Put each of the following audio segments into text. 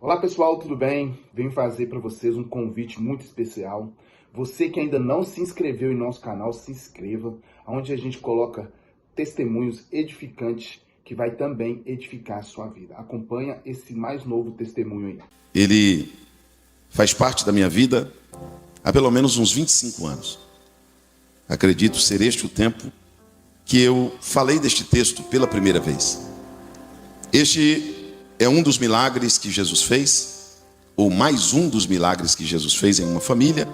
Olá pessoal, tudo bem? Venho fazer para vocês um convite muito especial. Você que ainda não se inscreveu em nosso canal, se inscreva, onde a gente coloca testemunhos edificantes que vai também edificar a sua vida. Acompanha esse mais novo testemunho aí. Ele faz parte da minha vida há pelo menos uns 25 anos. Acredito ser este o tempo que eu falei deste texto pela primeira vez. Este é um dos milagres que Jesus fez, ou mais um dos milagres que Jesus fez em uma família.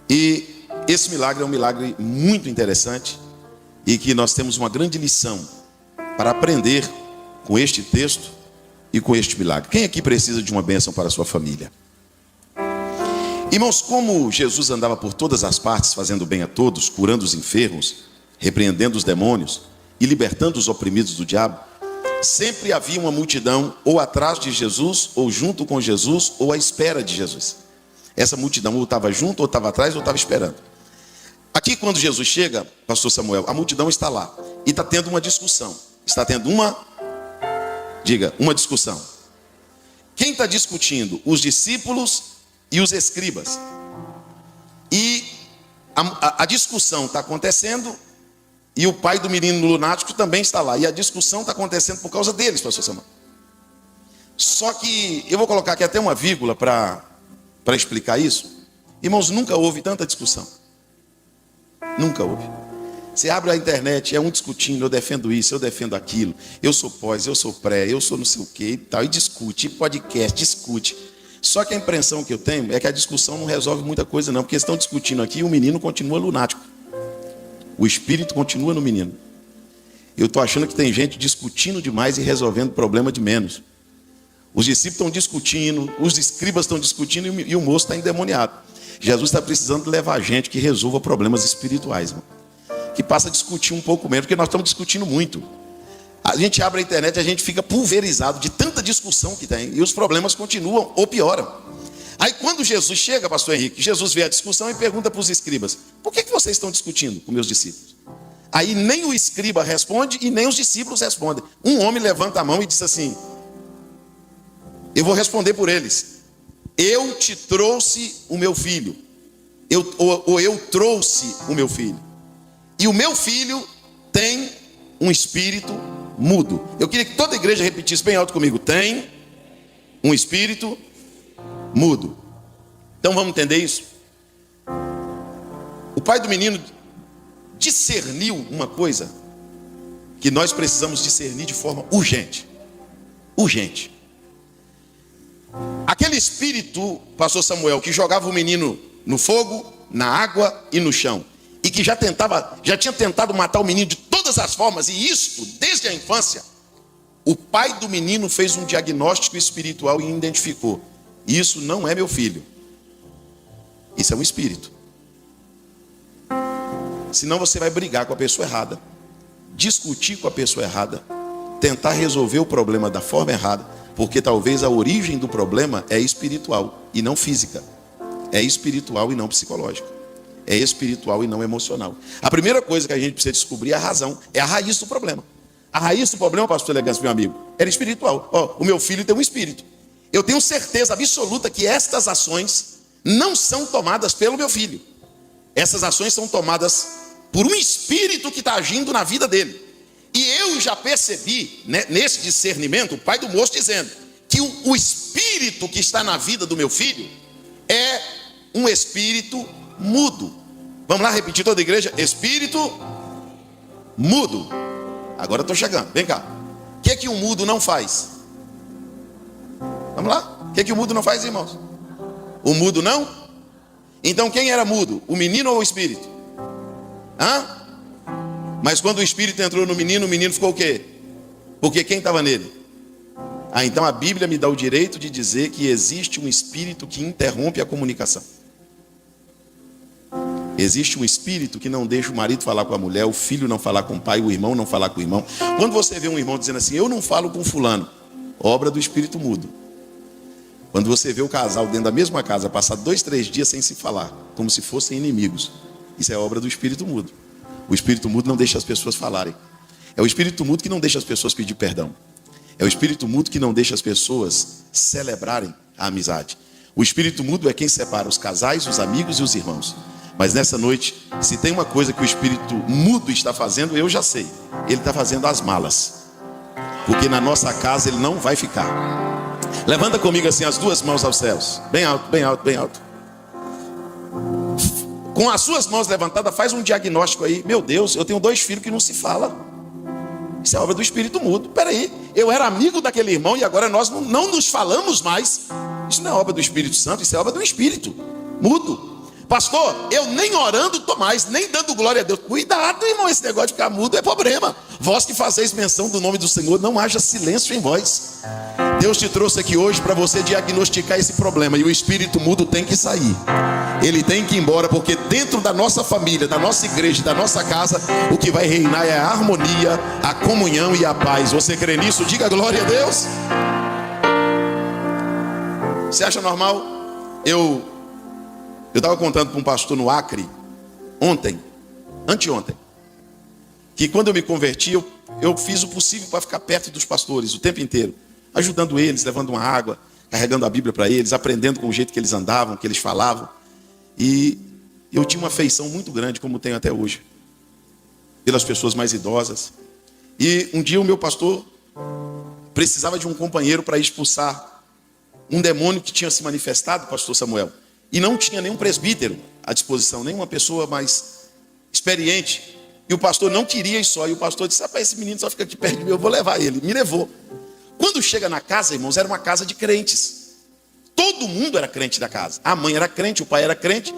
E esse milagre é um milagre muito interessante e que nós temos uma grande lição para aprender com este texto e com este milagre. Quem aqui precisa de uma bênção para a sua família? Irmãos, como Jesus andava por todas as partes, fazendo bem a todos, curando os enfermos, repreendendo os demônios e libertando os oprimidos do diabo, sempre havia uma multidão ou atrás de Jesus, ou junto com Jesus, ou à espera de Jesus. Essa multidão ou estava junto, ou estava atrás, ou estava esperando. Aqui quando Jesus chega, pastor Samuel, a multidão está lá. E está tendo uma discussão. Está tendo uma discussão. Quem está discutindo? Os discípulos e os escribas. E a discussão está acontecendo. E o pai do menino lunático também está lá. E a discussão está acontecendo por causa deles, pastor Samuel. Só que eu vou colocar aqui até uma vírgula para explicar isso. Irmãos, nunca houve tanta discussão. Nunca houve. Você abre a internet, é um discutindo, eu defendo isso, eu defendo aquilo. Eu sou pós, eu sou pré, eu sou não sei o que e tal. E discute, podcast, discute. Só que a impressão que eu tenho é que a discussão não resolve muita coisa não. Porque estão discutindo aqui e o menino continua lunático. O espírito continua no menino. Eu estou achando que tem gente discutindo demais e resolvendo problema de menos. Os discípulos estão discutindo, os escribas estão discutindo e o moço está endemoniado. Jesus está precisando levar gente que resolva problemas espirituais, irmão. Que passa a discutir um pouco menos, porque nós estamos discutindo muito. A gente abre a internet e a gente fica pulverizado de tanta discussão que tem. E os problemas continuam ou pioram. Aí quando Jesus chega, pastor Henrique, Jesus vê a discussão e pergunta para os escribas: por que vocês estão discutindo com meus discípulos? Aí nem o escriba responde e nem os discípulos respondem. Um homem levanta a mão e diz assim: eu vou responder por eles. Eu te trouxe o meu filho. Eu trouxe o meu filho. E o meu filho tem um espírito mudo. Eu queria que toda a igreja repetisse bem alto comigo: tem um espírito mudo. Então vamos entender isso? O pai do menino discerniu uma coisa que nós precisamos discernir de forma urgente. Urgente. Aquele espírito, pastor Samuel, que jogava o menino no fogo, na água e no chão, e que já tinha tentado matar o menino de todas as formas, e isto desde a infância, o pai do menino fez um diagnóstico espiritual e identificou: isso não é meu filho. Isso é um espírito. Senão você vai brigar com a pessoa errada, discutir com a pessoa errada, tentar resolver o problema da forma errada, porque talvez a origem do problema é espiritual e não física. É espiritual e não psicológica. É espiritual e não emocional. A primeira coisa que a gente precisa descobrir é a razão, é a raiz do problema. A raiz do problema, pastor Elegância, meu amigo, era espiritual. O meu filho tem um espírito. Eu tenho certeza absoluta que estas ações não são tomadas pelo meu filho. Essas ações são tomadas por um espírito que está agindo na vida dele. E eu já percebi, né, nesse discernimento, o pai do moço dizendo que o espírito que está na vida do meu filho é um espírito mudo. Vamos lá repetir toda a igreja: espírito mudo. Agora estou chegando, vem cá. O que o mudo não faz? Vamos lá? O que o mudo não faz, irmãos? O mudo não? Então quem era mudo? O menino ou o espírito? Mas quando o espírito entrou no menino, o menino ficou o quê? Porque quem estava nele? Então a Bíblia me dá o direito de dizer que existe um espírito que interrompe a comunicação. Existe um espírito que não deixa o marido falar com a mulher, o filho não falar com o pai, o irmão não falar com o irmão. Quando você vê um irmão dizendo assim: eu não falo com fulano, obra do espírito mudo. Quando você vê o casal dentro da mesma casa passar 2, 3 dias sem se falar, como se fossem inimigos, isso é obra do espírito mudo. O espírito mudo não deixa as pessoas falarem. É o espírito mudo que não deixa as pessoas pedir perdão. É o espírito mudo que não deixa as pessoas celebrarem a amizade. O espírito mudo é quem separa os casais, os amigos e os irmãos. Mas nessa noite, se tem uma coisa que o espírito mudo está fazendo, eu já sei. Ele está fazendo as malas. Porque na nossa casa ele não vai ficar. Levanta comigo assim as duas mãos aos céus. Bem alto, bem alto, bem alto. Com as suas mãos levantadas, faz um diagnóstico aí. Meu Deus, eu tenho 2 filhos que não se falam. Isso é obra do espírito mudo. Peraí, eu era amigo daquele irmão e agora nós não nos falamos mais. Isso não é obra do Espírito Santo, isso é obra do espírito mudo. Pastor, eu nem orando estou mais, nem dando glória a Deus. Cuidado, irmão, esse negócio de ficar mudo é problema. Vós que fazeis menção do nome do Senhor, não haja silêncio em vós. Deus te trouxe aqui hoje para você diagnosticar esse problema. E o espírito mudo tem que sair. Ele tem que ir embora, porque dentro da nossa família, da nossa igreja, da nossa casa, o que vai reinar é a harmonia, a comunhão e a paz. Você crê nisso? Diga glória a Deus. Você acha normal? Eu estava contando para um pastor no Acre anteontem, que quando eu me converti, eu fiz o possível para ficar perto dos pastores o tempo inteiro, ajudando eles, levando uma água, carregando a Bíblia para eles, aprendendo com o jeito que eles andavam, que eles falavam. E eu tinha uma afeição muito grande, como tenho até hoje, pelas pessoas mais idosas. E um dia o meu pastor precisava de um companheiro para expulsar um demônio que tinha se manifestado, pastor Samuel. E não tinha nenhum presbítero à disposição, nenhuma pessoa mais experiente. E o pastor não queria ir só. E o pastor disse, rapaz, esse menino só fica aqui perto de mim, eu vou levar ele. Me levou. Quando chega na casa, irmãos, era uma casa de crentes. Todo mundo era crente da casa. A mãe era crente, o pai era crente,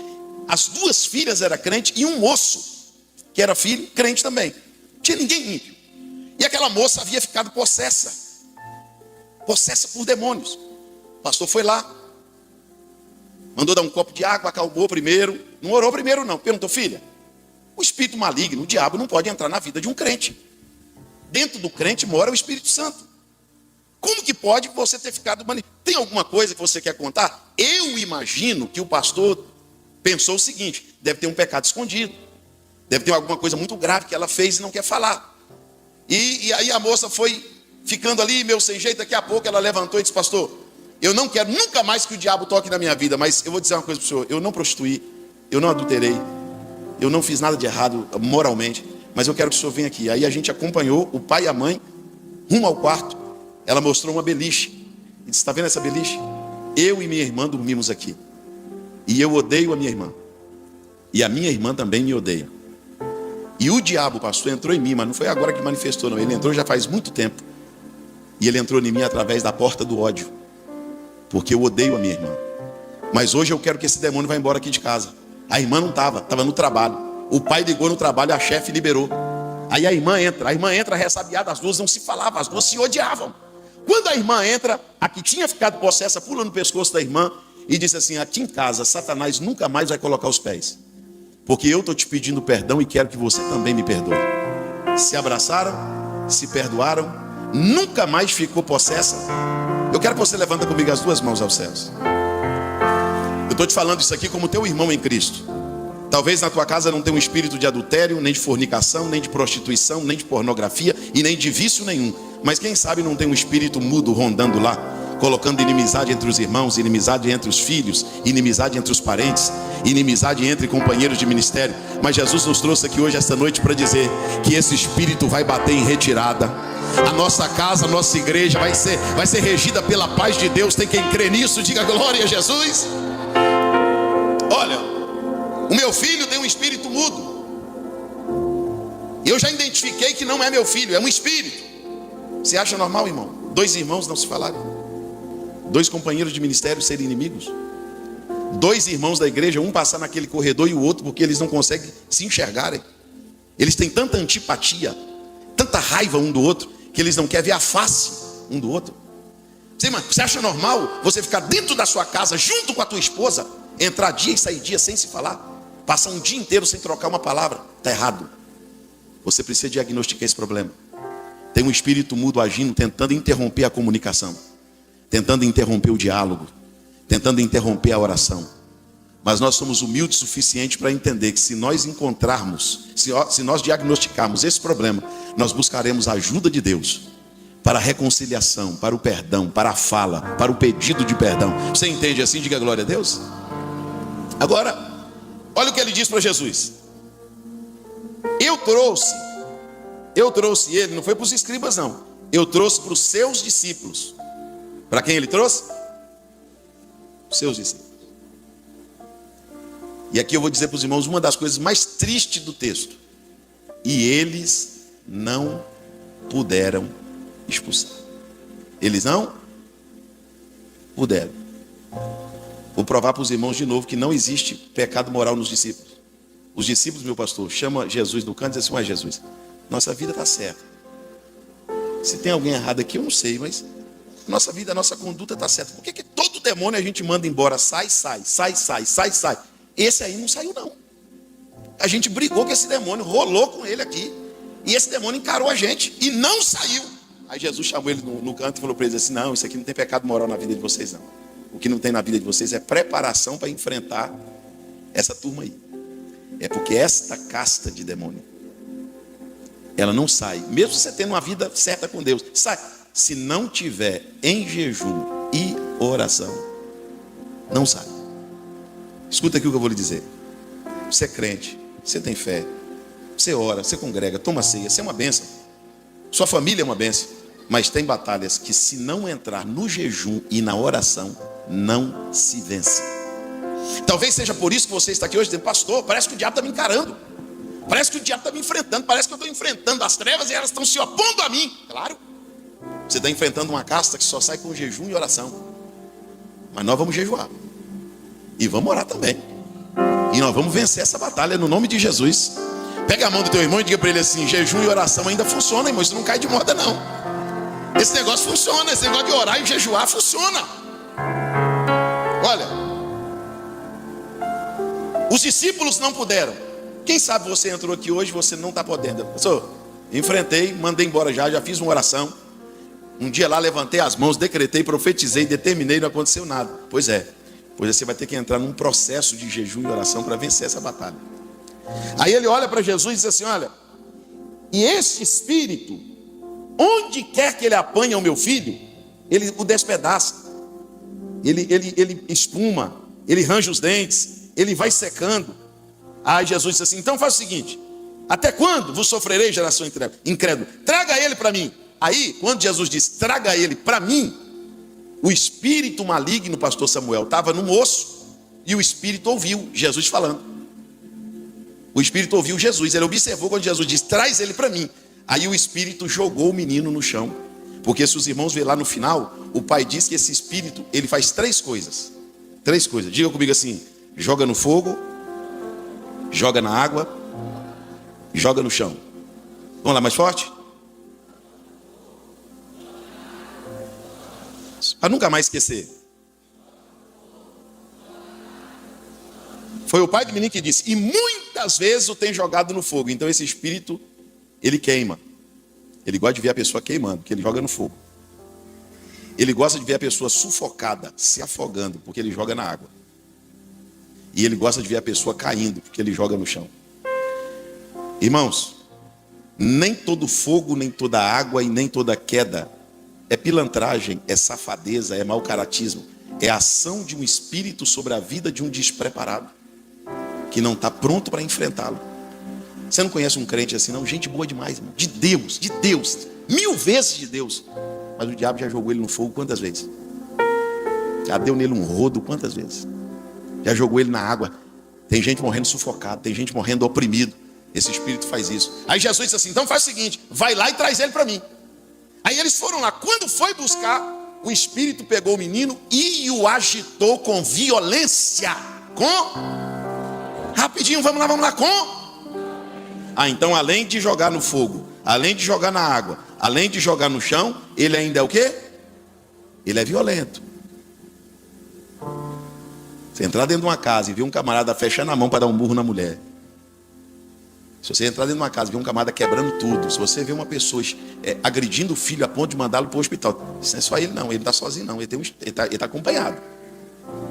as 2 filhas eram crentes e um moço, que era filho, crente também. Não tinha ninguém ímpio. E aquela moça havia ficado possessa por demônios. O pastor foi lá, mandou dar um copo de água, acalmou primeiro. Não orou primeiro não, perguntou, filha, o espírito maligno, o diabo não pode entrar na vida de um crente. Dentro do crente mora o Espírito Santo. Como que pode você ter ficado manipulado? Tem alguma coisa que você quer contar? Eu imagino que o pastor pensou o seguinte, deve ter um pecado escondido. Deve ter alguma coisa muito grave que ela fez e não quer falar. E aí a moça foi ficando ali, meio sem jeito, daqui a pouco ela levantou e disse, pastor, eu não quero nunca mais que o diabo toque na minha vida, mas eu vou dizer uma coisa para o senhor, eu não prostituí, eu não adulterei, eu não fiz nada de errado moralmente, mas eu quero que o senhor venha aqui. Aí a gente acompanhou o pai e a mãe rumo ao quarto. Ela mostrou uma beliche e disse, está vendo essa beliche? Eu e minha irmã dormimos aqui. E eu odeio a minha irmã. E a minha irmã também me odeia. E o diabo, pastor, entrou em mim, mas não foi agora que manifestou, não. Ele entrou já faz muito tempo. E ele entrou em mim através da porta do ódio. Porque eu odeio a minha irmã. Mas hoje eu quero que esse demônio vá embora aqui de casa. A irmã não estava no trabalho. O pai ligou no trabalho, a chefe liberou. Aí a irmã entra ressabiada, as 2 não se falavam, as 2 se odiavam. Quando a irmã entra, a que tinha ficado possessa, pula no pescoço da irmã e disse assim, aqui em casa, Satanás nunca mais vai colocar os pés. Porque eu estou te pedindo perdão e quero que você também me perdoe. Se abraçaram, se perdoaram, nunca mais ficou possessa. Eu quero que você levanta comigo as 2 mãos aos céus. Eu estou te falando isso aqui como teu irmão em Cristo. Talvez na tua casa não tenha um espírito de adultério, nem de fornicação, nem de prostituição, nem de pornografia e nem de vício nenhum. Mas quem sabe não tem um espírito mudo rondando lá, colocando inimizade entre os irmãos, inimizade entre os filhos, inimizade entre os parentes, inimizade entre companheiros de ministério. Mas Jesus nos trouxe aqui hoje, esta noite, para dizer que esse espírito vai bater em retirada. A nossa casa, a nossa igreja vai ser regida pela paz de Deus. Tem quem crê nisso? Diga glória a Jesus. Olha, o meu filho tem um espírito mudo. Eu já identifiquei que não é meu filho, é um espírito. Você acha normal, irmão? 2 irmãos não se falarem? 2 companheiros de ministério serem inimigos? 2 irmãos da igreja, um passar naquele corredor e o outro, porque eles não conseguem se enxergarem. Eles têm tanta antipatia, tanta raiva um do outro, que eles não querem ver a face um do outro. Você acha normal você ficar dentro da sua casa, junto com a tua esposa, entrar dia e sair dia sem se falar? Passar um dia inteiro sem trocar uma palavra? Está errado. Você precisa diagnosticar esse problema. Tem um espírito mudo agindo, tentando interromper a comunicação, tentando interromper o diálogo, tentando interromper a oração. Mas nós somos humildes o suficiente para entender que se nós encontrarmos, se nós diagnosticarmos esse problema, nós buscaremos a ajuda de Deus para a reconciliação, para o perdão, para a fala, para o pedido de perdão. Você entende assim? Diga glória a Deus. Agora, olha o que ele diz para Jesus. Eu trouxe ele, não foi para os escribas não. Eu trouxe para os seus discípulos. Para quem ele trouxe? Os seus discípulos. E aqui eu vou dizer para os irmãos uma das coisas mais tristes do texto. E eles não puderam expulsar. Eles não puderam. Vou provar para os irmãos de novo que não existe pecado moral nos discípulos. Os discípulos, meu pastor, chama Jesus do canto e diz assim: ué, Jesus, nossa vida está certa. Se tem alguém errado aqui, eu não sei, mas nossa vida, nossa conduta está certa. Por que todo demônio a gente manda embora? Sai. Esse aí não saiu, não. A gente brigou com esse demônio, rolou com ele aqui. E esse demônio encarou a gente e não saiu. Aí Jesus chamou ele no canto e falou para ele assim: não, isso aqui não tem pecado moral na vida de vocês, não. O que não tem na vida de vocês é preparação para enfrentar essa turma aí. É porque esta casta de demônio, ela não sai. Mesmo você tendo uma vida certa com Deus, sai. Se não tiver em jejum e oração, não sai. Escuta aqui o que eu vou lhe dizer. Você é crente, você tem fé, você ora, você congrega, toma ceia, você é uma bênção. Sua família é uma bênção. Mas tem batalhas que, se não entrar no jejum e na oração, não se vence. Talvez seja por isso que você está aqui hoje dizendo: pastor, parece que o diabo está me encarando. Parece que o diabo está me enfrentando. Parece que eu estou enfrentando as trevas e elas estão se opondo a mim. Claro, você está enfrentando uma casta que só sai com jejum e oração. Mas nós vamos jejuar. E vamos orar também. E nós vamos vencer essa batalha no nome de Jesus. Pega a mão do teu irmão e diga para ele assim: jejum e oração ainda funciona, irmão. Isso não cai de moda, não. Esse negócio funciona. Esse negócio de orar e jejuar funciona. Olha, os discípulos não puderam. Quem sabe você entrou aqui hoje e você não está podendo. Pastor, enfrentei, mandei embora já fiz uma oração. Um dia lá levantei as mãos, decretei, profetizei, determinei, não aconteceu nada. Pois é, você vai ter que entrar num processo de jejum e oração para vencer essa batalha. Aí ele olha para Jesus e diz assim: olha, e esse espírito, onde quer que ele apanhe o meu filho, ele o despedaça, ele espuma, ele range os dentes, ele vai secando. Aí Jesus disse assim: então faz o seguinte: até quando vos sofrerei, geração incrédula? Traga ele para mim. Aí, quando Jesus disse traga ele para mim, o espírito maligno, pastor Samuel, estava no moço, e o espírito ouviu Jesus falando. O espírito ouviu Jesus, ele observou quando Jesus disse traz ele para mim. Aí o espírito jogou o menino no chão. Porque se os irmãos verem lá no final, o pai diz que esse espírito, ele faz três coisas. Diga comigo assim: joga no fogo, joga na água, joga no chão. Vamos lá, mais forte? Para nunca mais esquecer. Foi o pai do menino que disse: e muitas vezes o tem jogado no fogo. Então esse espírito, ele queima. Ele gosta de ver a pessoa queimando, porque ele joga no fogo. Ele gosta de ver a pessoa sufocada, se afogando, porque ele joga na água. E ele gosta de ver a pessoa caindo, porque ele joga no chão. Irmãos, nem todo fogo, nem toda água e nem toda queda é pilantragem, é safadeza, é mau caratismo. É a ação de um espírito sobre a vida de um despreparado, que não está pronto para enfrentá-lo. Você não conhece um crente assim, não? Gente boa demais, irmão. De Deus, 1000 vezes de Deus. Mas o diabo já jogou ele no fogo quantas vezes? Já deu nele um rodo quantas vezes? Já jogou ele na água. Tem gente morrendo sufocado, tem gente morrendo oprimido. Esse espírito faz isso. Aí Jesus disse assim: então faz o seguinte, vai lá e traz ele para mim. Aí eles foram lá. Quando foi buscar, o espírito pegou o menino e o agitou com violência. Rapidinho, vamos lá, então além de jogar no fogo, além de jogar na água, além de jogar no chão, ele ainda é o quê? Ele é violento. Você entrar dentro de uma casa e ver um camarada fechando a mão para dar um burro na mulher. Se você entrar dentro de uma casa e ver um camarada quebrando tudo, se você ver uma pessoa agredindo o filho a ponto de mandá-lo para o hospital, isso não é só ele não, ele não está sozinho não, ele está acompanhado.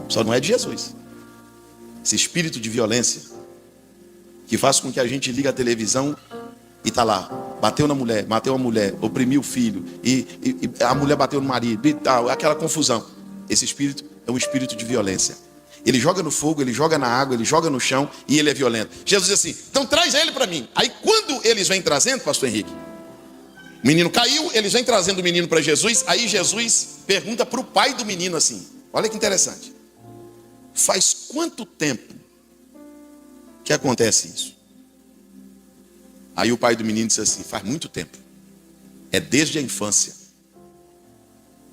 Só não é de Jesus. Esse espírito de violência que faz com que a gente ligue a televisão E está lá, bateu na mulher, matou a mulher, oprimiu o filho, e a mulher bateu no marido, e tal, aquela confusão. Esse espírito é um espírito de violência. Ele joga no fogo, ele joga na água, ele joga no chão e ele é violento. Jesus diz assim: então traz ele para mim. Aí quando eles vêm trazendo, pastor Henrique, o menino caiu, eles vêm trazendo o menino para Jesus. Aí Jesus pergunta para o pai do menino assim: olha que interessante, faz quanto tempo que acontece isso? Aí o pai do menino disse assim: faz muito tempo, é desde a infância.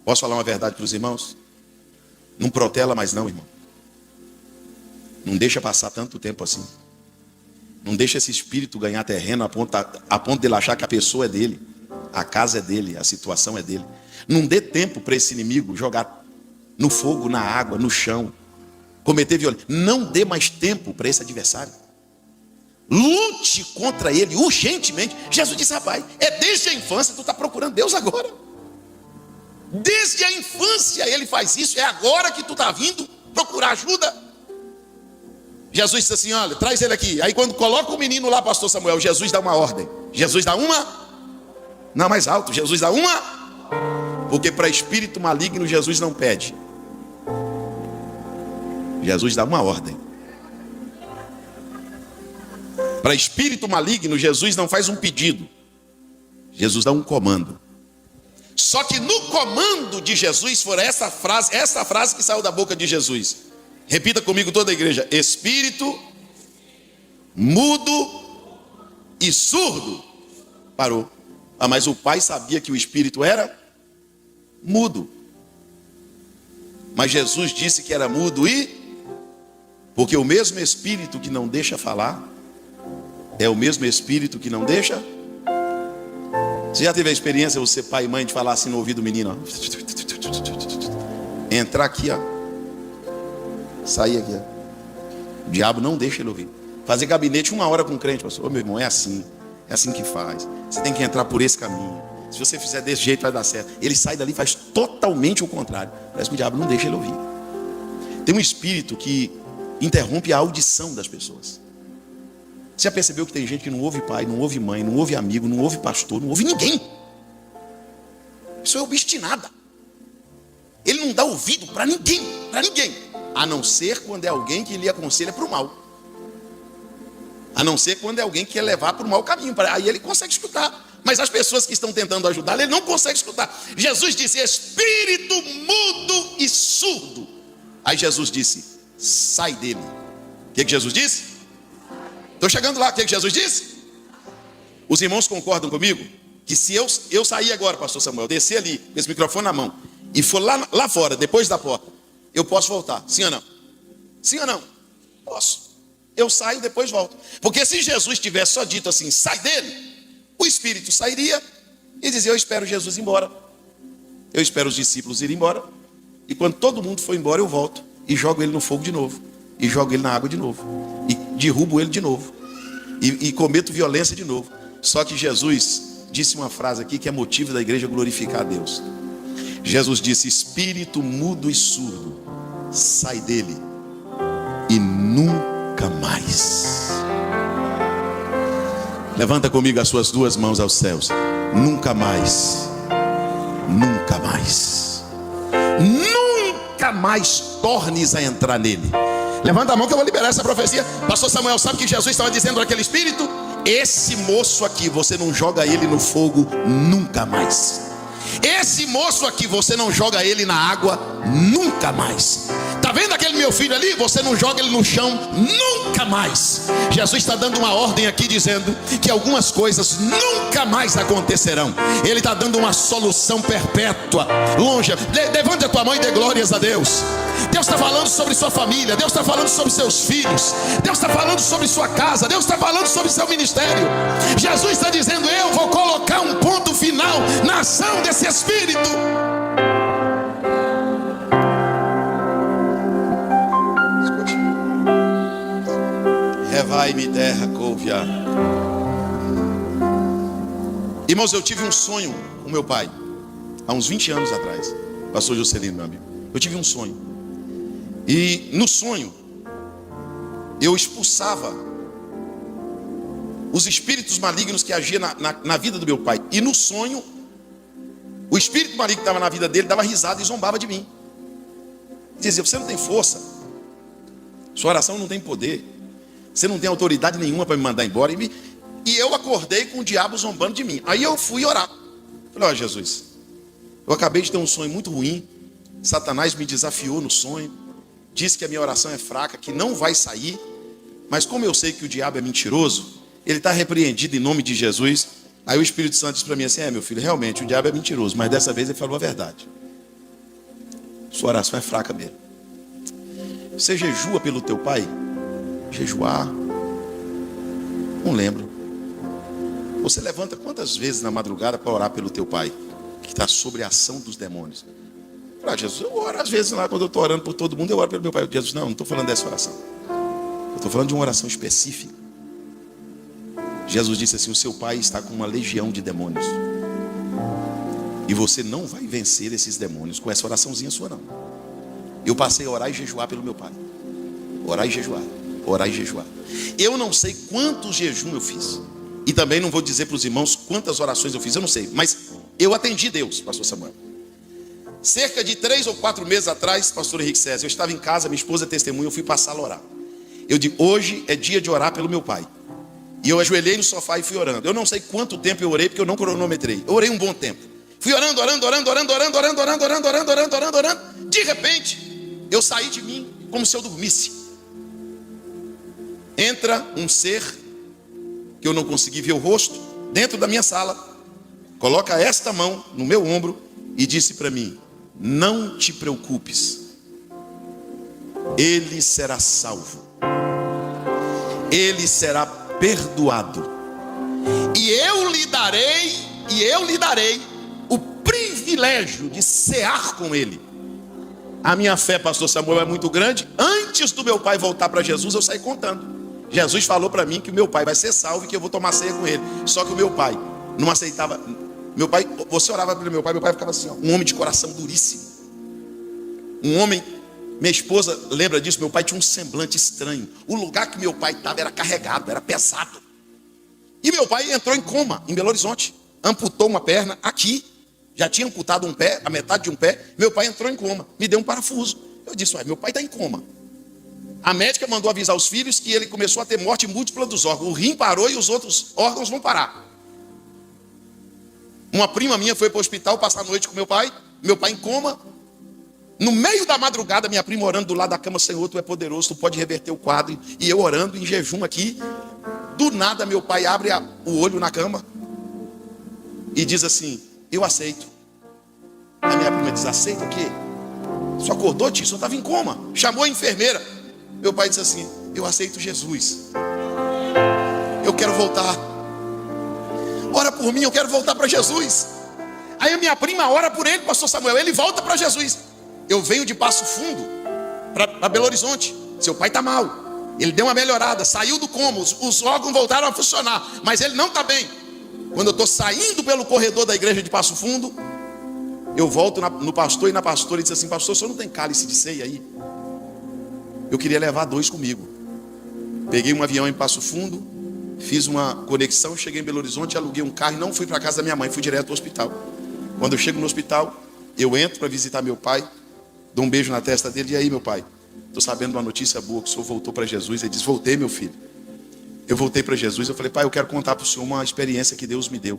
Posso falar uma verdade para os irmãos? Não protela mais não, irmão. Não deixa passar tanto tempo assim. Não deixa esse espírito ganhar terreno a ponto de ele achar que a pessoa é dele, a casa é dele, a situação é dele. Não dê tempo para esse inimigo jogar no fogo, na água, no chão, cometer violência. Não dê mais tempo para esse adversário. Lute contra ele urgentemente. Jesus disse: rapaz, é desde a infância, tu está procurando Deus agora. Desde a infância ele faz isso, é agora que tu está vindo procurar ajuda. Jesus disse assim: olha, traz ele aqui. Aí quando coloca o menino lá, pastor Samuel, Jesus dá uma ordem. Jesus dá uma, não, mais alto, Jesus dá uma, porque para espírito maligno Jesus não pede. Jesus dá uma ordem. Para espírito maligno, Jesus não faz um pedido. Jesus dá um comando. Só que no comando de Jesus foi essa frase que saiu da boca de Jesus. Repita comigo toda a igreja: espírito mudo e surdo. Parou. Ah, mas o pai sabia que o espírito era mudo. Mas Jesus disse que era mudo porque o mesmo espírito que não deixa falar é o mesmo espírito que não deixa. Você já teve a experiência, você pai e mãe, de falar assim no ouvido do menino, ó. Entrar aqui, ó. Sair aqui, ó. O diabo não deixa ele ouvir. Fazer gabinete 1 hora com o crente, pastor. Ô, meu irmão, é assim que faz. Você tem que entrar por esse caminho. Se você fizer desse jeito, vai dar certo. Ele sai dali e faz totalmente o contrário. Parece que o diabo não deixa ele ouvir. Tem um espírito que interrompe a audição das pessoas. Você já percebeu que tem gente que não ouve pai, não ouve mãe, não ouve amigo, não ouve pastor, não ouve ninguém? Isso é obstinada. Ele não dá ouvido para ninguém, a não ser quando é alguém que lhe aconselha para o mal. A não ser quando é alguém que quer levar para o mau caminho. Aí ele consegue escutar. Mas as pessoas que estão tentando ajudá-lo, ele não consegue escutar. Jesus disse: espírito mudo e surdo. Aí Jesus disse: sai dele. O que Jesus disse? Estou chegando lá. O que Jesus disse? Os irmãos concordam comigo? Que se eu sair agora, pastor Samuel, descer ali com esse microfone na mão e for lá fora, depois da porta, eu posso voltar? Sim ou não? Sim ou não? Posso. Eu saio e depois volto. Porque se Jesus tivesse só dito assim: sai dele, o espírito sairia e dizia: eu espero Jesus ir embora, eu espero os discípulos irem embora, e quando todo mundo for embora eu volto e jogo ele no fogo de novo, e jogo ele na água de novo, e derrubo ele de novo, e cometo violência de novo. Só que Jesus disse uma frase aqui que é motivo da igreja glorificar a Deus. Jesus disse: espírito mudo e surdo, sai dele e nunca mais. Levanta comigo as suas duas mãos aos céus. Nunca mais, nunca mais, nunca mais tornes a entrar nele. Levanta a mão que eu vou liberar essa profecia. Pastor Samuel, sabe o que Jesus estava dizendo para aquele espírito? Esse moço aqui, você não joga ele no fogo nunca mais. Esse moço aqui, você não joga ele na água nunca mais. Está vendo aquele meu filho ali? Você não joga ele no chão nunca mais. Jesus está dando uma ordem aqui dizendo que algumas coisas nunca mais acontecerão. Ele está dando uma solução perpétua, longe. Levante a tua mão e dê glórias a Deus. Deus está falando sobre sua família. Deus está falando sobre seus filhos. Deus está falando sobre sua casa. Deus está falando sobre seu ministério. Jesus está dizendo: eu vou colocar um ponto final na ação desse espírito. Revai-me terra, couve-a. Irmãos, eu tive um sonho com meu pai há uns 20 anos atrás. Pastor Juscelino, meu amigo. Eu tive um sonho. E no sonho eu expulsava os espíritos malignos que agiam na vida do meu pai. E no sonho, o espírito maligno que estava na vida dele dava risada e zombava de mim. Dizia: você não tem força, sua oração não tem poder, você não tem autoridade nenhuma para me mandar embora. E eu acordei com o diabo zombando de mim. Aí eu fui orar. Falei: ó Jesus, eu acabei de ter um sonho muito ruim. Satanás me desafiou no sonho, disse que a minha oração é fraca, que não vai sair. Mas como eu sei que o diabo é mentiroso, ele está repreendido em nome de Jesus. Aí o Espírito Santo disse para mim assim: meu filho, realmente o diabo é mentiroso, mas dessa vez ele falou a verdade. Sua oração é fraca mesmo. Você jejua pelo teu pai? Jejuar? Não lembro. Você levanta quantas vezes na madrugada para orar pelo teu pai, que está sobre a ação dos demônios? Ah, Jesus, eu oro às vezes lá, quando eu estou orando por todo mundo, eu oro pelo meu pai. Jesus, não estou falando dessa oração. Eu estou falando de uma oração específica. Jesus disse assim: o seu pai está com uma legião de demônios. E você não vai vencer esses demônios com essa oraçãozinha sua, não. Eu passei a orar e jejuar pelo meu pai. Orar e jejuar. Orar e jejuar. Eu não sei quantos jejum eu fiz. E também não vou dizer para os irmãos quantas orações eu fiz. Eu não sei. Mas eu atendi Deus, pastor Samuel. Cerca de 3 ou 4 meses atrás, pastor Henrique César, eu estava em casa, minha esposa é testemunha, eu fui passar a orar. Eu digo: hoje é dia de orar pelo meu pai. E eu ajoelhei no sofá e fui orando. Eu não sei quanto tempo eu orei, porque eu não cronometrei. Eu orei um bom tempo. Fui orando. De repente, eu saí de mim como se eu dormisse. Entra um ser que eu não consegui ver o rosto dentro da minha sala, coloca esta mão no meu ombro e disse para mim: não te preocupes, ele será salvo, ele será perdoado, e eu lhe darei o privilégio de cear com ele. A minha fé, pastor Samuel, é muito grande. Antes do meu pai voltar para Jesus, eu saí contando. Jesus falou para mim que o meu pai vai ser salvo e que eu vou tomar ceia com ele. Só que o meu pai não aceitava. Meu pai, você orava pelo meu pai ficava assim, ó, um homem de coração duríssimo. Um homem, minha esposa lembra disso, meu pai tinha um semblante estranho. O lugar que meu pai estava era carregado, era pesado. E meu pai entrou em coma em Belo Horizonte. Amputou uma perna aqui. Já tinha amputado um pé, a metade de um pé. Meu pai entrou em coma, me deu um parafuso. Eu disse: meu pai está em coma. A médica mandou avisar os filhos que ele começou a ter morte múltipla dos órgãos. O rim parou e os outros órgãos vão parar. Uma prima minha foi para o hospital passar a noite com meu pai em coma. No meio da madrugada, minha prima orando do lado da cama: Senhor, tu é poderoso, tu pode reverter o quadro. E eu orando em jejum aqui. Do nada, meu pai abre o olho na cama e diz assim: eu aceito. A minha prima diz: aceita o quê? Só acordou, tio? Só estava em coma. Chamou a enfermeira. Meu pai disse assim: eu aceito Jesus. Eu quero voltar. Ora por mim, eu quero voltar para Jesus. Aí a minha prima ora por ele, pastor Samuel. Ele volta para Jesus. Eu venho de Passo Fundo para Belo Horizonte. Seu pai está mal. Ele deu uma melhorada, saiu do coma, os órgãos voltaram a funcionar, mas ele não está bem. Quando eu estou saindo pelo corredor da igreja de Passo Fundo, eu volto no pastor e na pastora e diz assim: pastor, o senhor não tem cálice de ceia aí? Eu queria levar 2 comigo. Peguei um avião em Passo Fundo, fiz uma conexão, cheguei em Belo Horizonte, aluguei um carro e não fui para a casa da minha mãe, fui direto para o hospital. Quando eu chego no hospital, eu entro para visitar meu pai, dou um beijo na testa dele: e aí, meu pai? Estou sabendo uma notícia boa, que o senhor voltou para Jesus. Ele diz: voltei, meu filho. Eu voltei para Jesus. Eu falei: pai, eu quero contar para o senhor uma experiência que Deus me deu.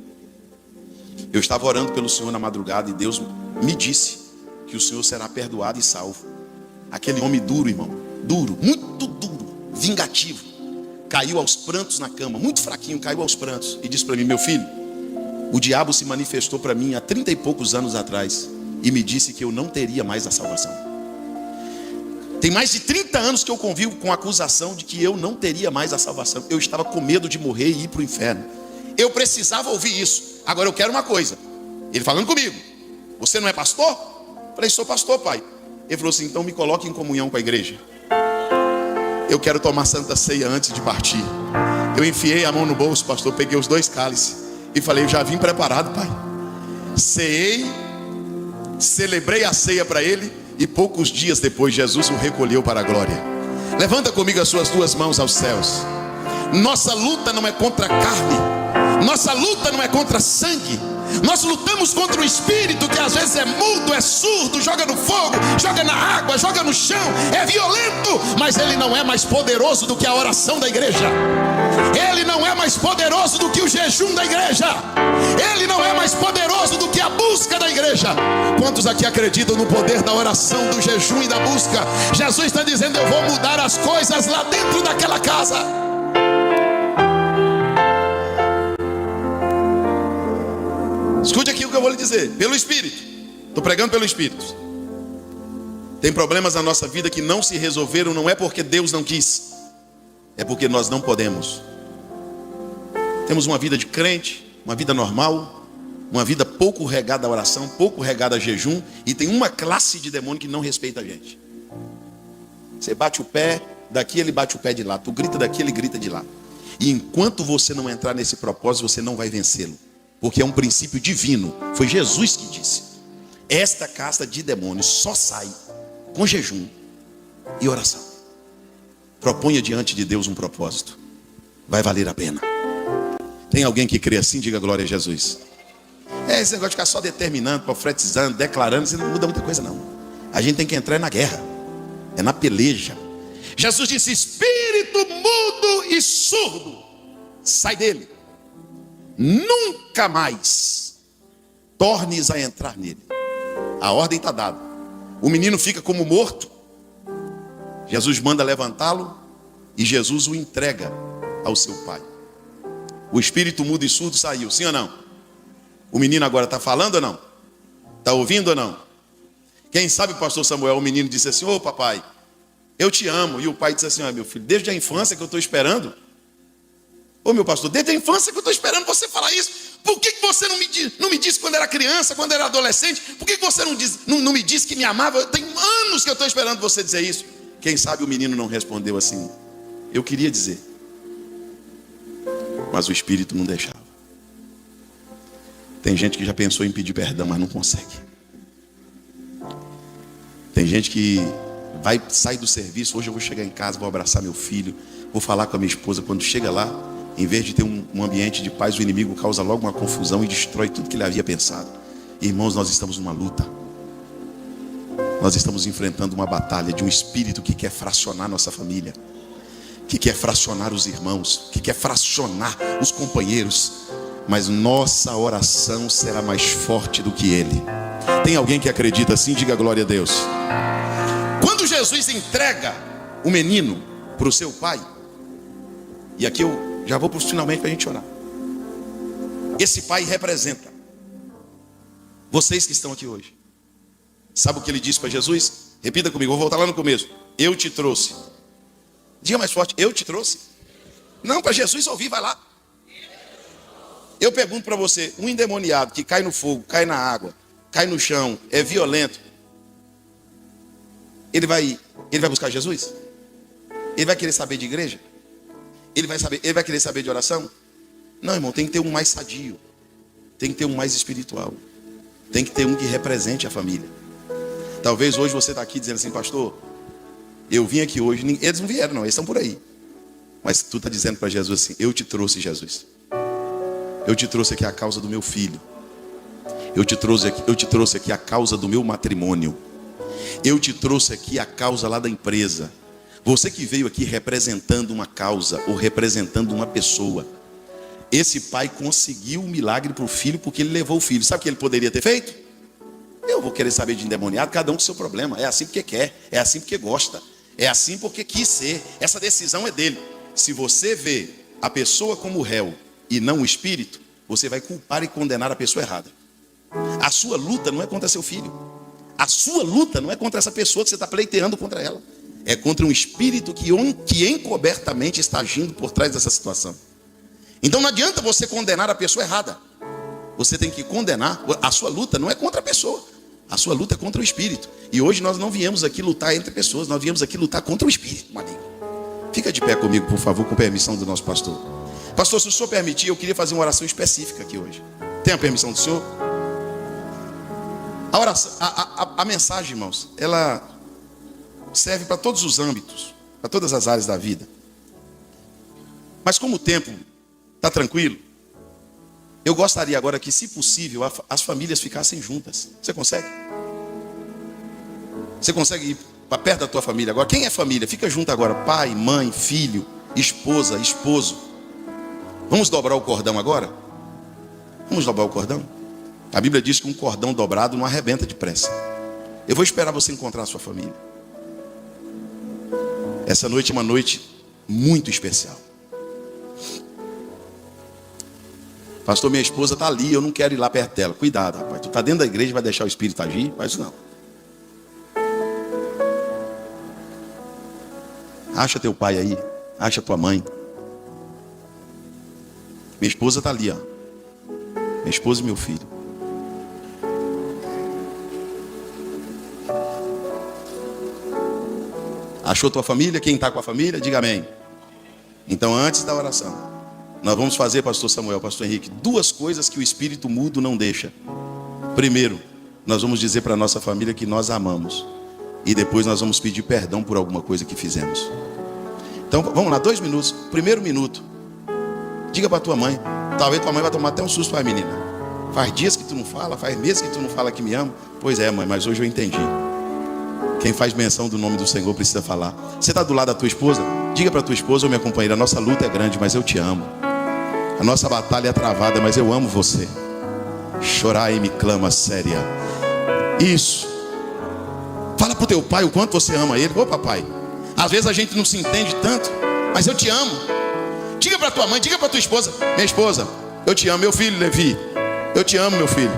Eu estava orando pelo senhor na madrugada e Deus me disse que o senhor será perdoado e salvo. Aquele homem duro, irmão, duro, muito duro, vingativo, caiu aos prantos na cama, muito fraquinho, caiu aos prantos e disse para mim: meu filho, o diabo se manifestou para mim há 30 e poucos anos atrás e me disse que eu não teria mais a salvação. Tem mais de 30 anos que eu convivo com a acusação de que eu não teria mais a salvação. Eu estava com medo de morrer e ir para o inferno. Eu precisava ouvir isso. Agora eu quero uma coisa. Ele falando comigo: você não é pastor? Eu falei: sou pastor, pai. Ele falou assim: então me coloque em comunhão com a igreja. Eu quero tomar santa ceia antes de partir. Eu enfiei a mão no bolso, pastor, peguei os 2 cálices e falei: eu já vim preparado, pai. Ceei, celebrei a ceia para ele. E poucos dias depois, Jesus o recolheu para a glória. Levanta comigo as suas 2 mãos aos céus. Nossa luta não é contra a carne, nossa luta não é contra sangue. Nós lutamos contra o espírito que às vezes é mudo, é surdo, joga no fogo, joga na água, joga no chão, é violento, mas ele não é mais poderoso do que a oração da igreja. Ele não é mais poderoso do que o jejum da igreja. Ele não é mais poderoso do que a busca da igreja. Quantos aqui acreditam no poder da oração, do jejum e da busca? Jesus está dizendo: eu vou mudar as coisas lá dentro daquela casa. Escute aqui o que eu vou lhe dizer. Pelo Espírito, estou pregando pelo Espírito. Tem problemas na nossa vida que não se resolveram. Não é porque Deus não quis, é porque nós não podemos. Temos uma vida de crente, uma vida normal, uma vida pouco regada à oração, pouco regada a jejum, e tem uma classe de demônio que não respeita a gente. Você bate o pé daqui, ele bate o pé de lá. Tu grita daqui, ele grita de lá. E enquanto você não entrar nesse propósito, você não vai vencê-lo, porque é um princípio divino. Foi Jesus que disse: esta casta de demônios só sai com jejum e oração. Proponha diante de Deus um propósito, vai valer a pena. Tem alguém que crê assim? Diga glória a Jesus. Esse negócio de ficar só determinando, profetizando, declarando, isso não muda muita coisa não. A gente tem que entrar na guerra, é na peleja. Jesus disse: espírito mudo e surdo, sai dele, nunca mais tornes a entrar nele. A ordem está dada. O menino fica como morto. Jesus manda levantá-lo e Jesus o entrega ao seu pai. O espírito mudo e surdo saiu, sim ou não? O menino agora está falando ou não? Está ouvindo ou não? Quem sabe, pastor Samuel, o menino disse assim: ô papai, eu te amo. E o pai disse assim: ó, meu filho, desde a infância que eu estou esperando. Ô meu pastor, desde a infância que eu estou esperando você falar isso. Por que você não me disse quando era criança, quando era adolescente? Por que você não me disse que me amava? Tem anos que eu estou esperando você dizer isso. Quem sabe o menino não respondeu assim: eu queria dizer, mas o espírito não deixava. Tem gente que já pensou em pedir perdão, mas não consegue. Tem gente que vai sair do serviço: hoje eu vou chegar em casa, vou abraçar meu filho, vou falar com a minha esposa. Quando chega lá, em vez de ter um ambiente de paz, o inimigo causa logo uma confusão e destrói tudo que ele havia pensado. Irmãos, nós estamos numa luta. Nós estamos enfrentando uma batalha de um espírito que quer fracionar nossa família, que quer fracionar os irmãos, que quer fracionar os companheiros. Mas nossa oração será mais forte do que ele. Tem alguém que acredita assim? Diga glória a Deus. Quando Jesus entrega o menino para o seu pai, e aqui eu já vou para os finalmente para a gente orar. Esse pai representa vocês que estão aqui hoje. Sabe o que ele disse para Jesus? Repita comigo, vou voltar lá no começo. Eu te trouxe. Diga mais forte: eu te trouxe. Não, para Jesus ouvir, vai lá. Eu pergunto para você: um endemoniado que cai no fogo, cai na água, cai no chão, é violento, ele vai buscar Jesus? Ele vai querer saber de igreja? Ele vai querer saber de oração? Não, irmão, tem que ter um mais sadio, tem que ter um mais espiritual, tem que ter um que represente a família. Talvez hoje você está aqui dizendo assim: pastor, eu vim aqui hoje. Eles não vieram não, eles estão por aí. Mas tu está dizendo para Jesus assim: eu te trouxe, Jesus. Eu te trouxe aqui a causa do meu filho. Eu te trouxe aqui a causa do meu matrimônio. Eu te trouxe aqui a causa lá da empresa. Você que veio aqui representando uma causa ou representando uma pessoa. Esse pai conseguiu um milagre para o filho porque ele levou o filho. Sabe o que ele poderia ter feito? Eu vou querer saber de endemoniado, cada um com o seu problema. É assim porque quer, é assim porque gosta, é assim porque quis ser. Essa decisão é dele. Se você vê a pessoa como réu e não o espírito, você vai culpar e condenar a pessoa errada. A sua luta não é contra seu filho. A sua luta não é contra essa pessoa que você está pleiteando contra ela. É contra um espírito que encobertamente está agindo por trás dessa situação. Então não adianta você condenar a pessoa errada. Você tem que condenar. A sua luta não é contra a pessoa. A sua luta é contra o espírito. E hoje nós não viemos aqui lutar entre pessoas. Nós viemos aqui lutar contra o espírito maligno. Fica de pé comigo, por favor, com permissão do nosso pastor. Pastor, se o senhor permitir, eu queria fazer uma oração específica aqui hoje. Tem a permissão do senhor? A oração, a mensagem, irmãos, ela serve para todos os âmbitos, para todas as áreas da vida. Mas como o tempo está tranquilo, eu gostaria agora que, se possível, as famílias ficassem juntas. Você consegue? Você consegue ir para perto da tua família agora? Quem é família? Fica junto agora. Pai, mãe, filho, esposa, esposo. Vamos dobrar o cordão agora? Vamos dobrar o cordão? A Bíblia diz que um cordão dobrado não arrebenta depressa. Eu vou esperar você encontrar a sua família. Essa noite é uma noite muito especial. Pastor, minha esposa está ali, eu não quero ir lá perto dela. Cuidado, rapaz. Tu está dentro da igreja e vai deixar o Espírito agir? Faz isso não. Acha teu pai aí. Acha tua mãe. Minha esposa está ali, ó. Minha esposa e meu filho. Achou tua família? Quem está com a família? Diga amém. Então, antes da oração, nós vamos fazer, pastor Samuel, pastor Henrique, duas coisas que o espírito mudo não deixa. Primeiro, nós vamos dizer para a nossa família que nós amamos. E depois nós vamos pedir perdão por alguma coisa que fizemos. Então, vamos lá, 2 minutos. Primeiro minuto. Diga para tua mãe. Talvez tua mãe vai tomar até um susto. Vai, menina. Faz dias que tu não fala, faz meses que tu não fala que me ama. Pois é, mãe, mas hoje eu entendi. Quem faz menção do nome do Senhor precisa falar. Você está do lado da tua esposa? Diga para tua esposa ou minha companheira: a nossa luta é grande, mas eu te amo. A nossa batalha é travada, mas eu amo você. Chorar e me clama séria. Isso. Fala pro teu pai o quanto você ama ele. Ô papai, às vezes a gente não se entende tanto, mas eu te amo. Diga para tua mãe, diga para tua esposa: minha esposa, eu te amo. Meu filho Levi, eu te amo, meu filho.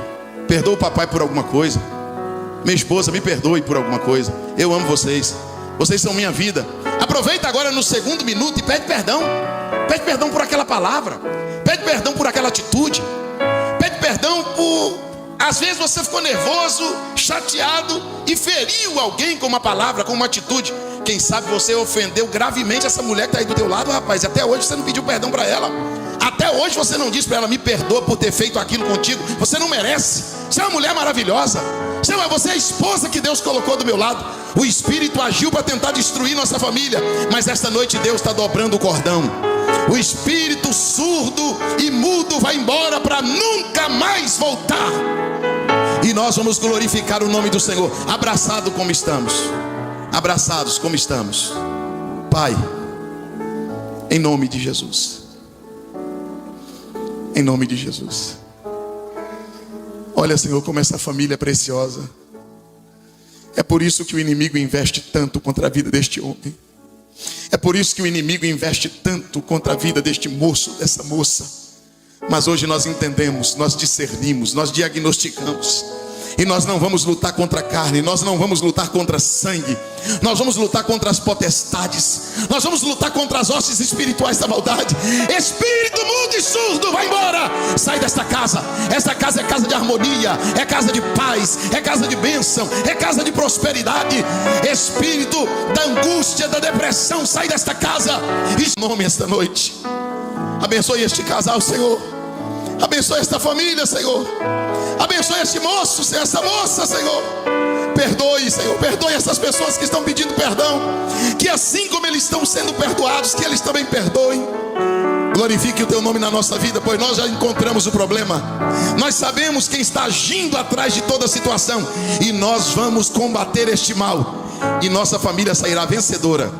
Perdoa o papai por alguma coisa. Minha esposa, me perdoe por alguma coisa. Eu amo vocês. Vocês são minha vida. Aproveita agora no segundo minuto e pede perdão. Pede perdão por aquela palavra. Pede perdão por aquela atitude. Pede perdão por... Às vezes você ficou nervoso, chateado e feriu alguém com uma palavra, com uma atitude. Quem sabe você ofendeu gravemente essa mulher que está aí do teu lado, rapaz. Até hoje você não pediu perdão para ela. Até hoje você não disse para ela: me perdoa por ter feito aquilo contigo. Você não merece. Você é uma mulher maravilhosa. Você é a esposa que Deus colocou do meu lado. O Espírito agiu para tentar destruir nossa família, mas esta noite Deus está dobrando o cordão. O espírito surdo e mudo vai embora para nunca mais voltar. E nós vamos glorificar o nome do Senhor. Abraçado como estamos. Abraçados como estamos. Pai, em nome de Jesus. Em nome de Jesus. Olha, Senhor, como essa família é preciosa. É por isso que o inimigo investe tanto contra a vida deste homem. É por isso que o inimigo investe tanto contra a vida deste moço, dessa moça. Mas hoje nós entendemos, nós discernimos, nós diagnosticamos. E nós não vamos lutar contra a carne, nós não vamos lutar contra sangue. Nós vamos lutar contra as potestades. Nós vamos lutar contra as hostes espirituais da maldade. Espírito mudo e surdo, vai embora. Sai desta casa. Esta casa é casa de harmonia, é casa de paz, é casa de bênção, é casa de prosperidade. Espírito da angústia, da depressão, sai desta casa. Em nome esta noite. Abençoe este casal, Senhor. Abençoe esta família, Senhor. Abençoe este moço, essa moça, Senhor. Perdoe, Senhor. Perdoe essas pessoas que estão pedindo perdão. Que assim como eles estão sendo perdoados, que eles também perdoem. Glorifique o teu nome na nossa vida, pois nós já encontramos o problema. Nós sabemos quem está agindo atrás de toda a situação. E nós vamos combater este mal. E nossa família sairá vencedora.